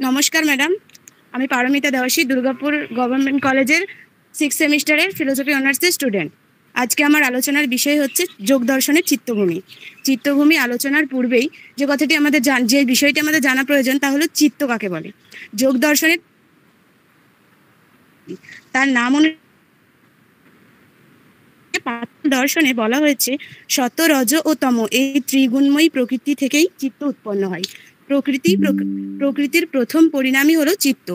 নমস্কার ম্যাডাম, আমি পারমিতা দেওয়াশী, দুর্গাপুর গভর্নমেন্ট কলেজের 6th সেমিস্টারের ফিলোসফি অনার্সের স্টুডেন্ট। আজকে আমার আলোচনার বিষয় হচ্ছে যোগ দর্শনের চিত্তভূমি। চিত্তভূমি আলোচনার পূর্বেই যে বিষয়টি আমাদের জানা প্রয়োজন তা হলো চিত্ত কাকে বলে। যোগ দর্শনের তার নাম দর্শনে বলা হয়েছে সত্য, রজ ও তম এই ত্রিগুণময়ী প্রকৃতি থেকেই চিত্ত উৎপন্ন হয়। প্রকৃতির প্রথম পরিণামই হলো চিত্ত।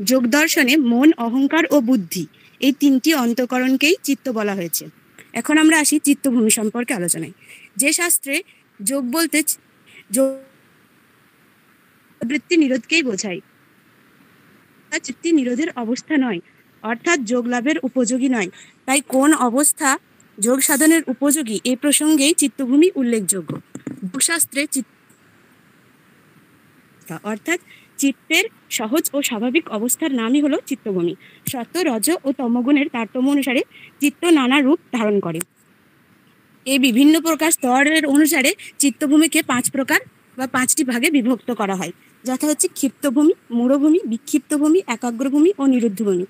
যোগ দর্শনে মন, অহংকার ও বুদ্ধি এই তিনটি অন্তঃকরণকেই চিত্ত বলা হয়েছে। এখন আমরা আসি চিত্তভূমি সম্পর্কে আলোচনায়। যে শাস্ত্রে যোগ বলতে বৃত্তি নিরোধকেই বোঝায়, চিত্তি নিরোধের অবস্থা নয়, অর্থাৎ যোগ লাভের উপযোগী নয়। তাই কোন অবস্থা যোগ সাধনের উপযোগী এই প্রসঙ্গেই চিত্তভূমি উল্লেখযোগ্য। যোগশাস্ত্রে অর্থাৎ চিত্তের সহজ ও স্বাভাবিক অবস্থার নামই হলো চিত্তভূমি। সত্য, রজ ও তমগুণের তারতম্য অনুসারে চিত্ত নানা রূপ ধারণ করে। এই বিভিন্ন প্রকার স্তরের অনুসারে চিত্তভূমিকে 5 প্রকার বা 5টি ভাগে বিভক্ত করা হয়, যথা হচ্ছে ক্ষিপ্তভূমি, মূঢ়ভূমি, বিক্ষিপ্তভূমি, একাগ্রভূমি ও নিরুদ্ধভূমি।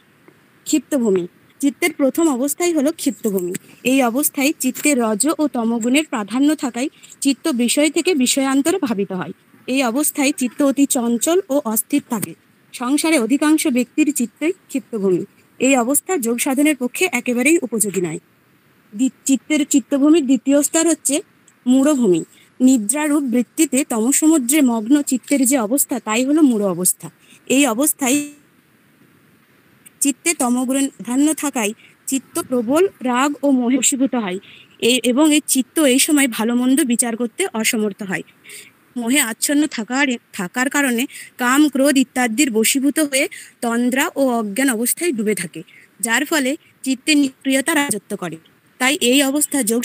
ক্ষিপ্তভূমি চিত্তের প্রথম অবস্থাই হলো ক্ষিপ্তভূমি। এই অবস্থায় চিত্তের রজ ও তমগুণের প্রাধান্য থাকায় চিত্ত বিষয় থেকে বিষয়ান্তরে ভাবিত হয়। এই অবস্থায় চিত্ত অতি চঞ্চল ও অস্থির থাকে। সংসারে অধিকাংশ ব্যক্তির চিত্তই ক্ষিপ্তভূমি। এই অবস্থা যোগ সাধনের পক্ষে একেবারেই উপযোগী নয়। চিত্তভূমির দ্বিতীয় স্তর হচ্ছে মূঢ়ভূমি। নিদ্রারূপ বৃত্তিতে তমসমুদ্রে মগ্ন চিত্তের যে অবস্থা তাই হলো মূঢ় অবস্থা। এই অবস্থায় চিত্তে তমগুণ প্রাধান্য থাকায় চিত্ত প্রবল রাগ ও মোহে বশীভূত হয় এবং এই চিত্ত এই সময় ভালো মন্দ বিচার করতে অসমর্থ হয়। মোহে আচ্ছন্ন থাকার কারণে কাম, ক্রোধ ইত্যাদির বশীভূত হয়ে তন্দ্রা ও অজ্ঞান অবস্থায় ডুবে থাকে, যার ফলে চিত্তে নিষ্ক্রিয়তা রাজত্ব করে। তাই এই অবস্থা যোগ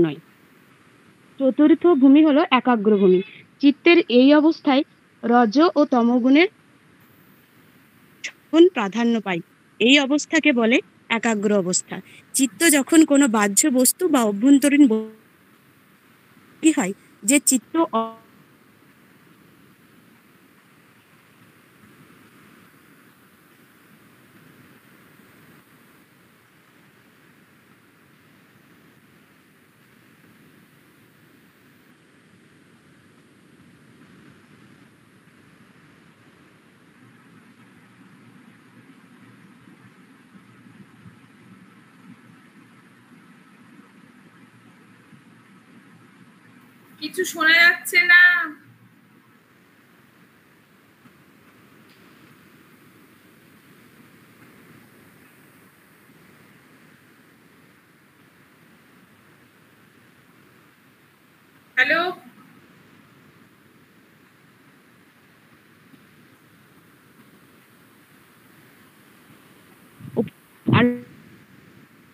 নয়। চতুর্থ ভূমি হলো একাগ্রভূমি। চিত্তের এই অবস্থায় রজ ও তমগুণের প্রাধান্য পায়। এই অবস্থাকে বলে একাগ্র অবস্থা। চিত্ত যখন কোনো বাহ্য বস্তু বা অভ্যন্তরীণ হয়, যে চিত্ত কিছু শোনা যাচ্ছে না। হ্যালো,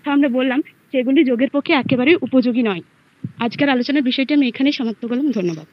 আমরা বললাম সেগুলি যোগের পক্ষে একেবারেই উপযোগী নয়। আজকের আলোচনার বিষয়টি আমি এখানেই সমাপ্ত করলাম। ধন্যবাদ।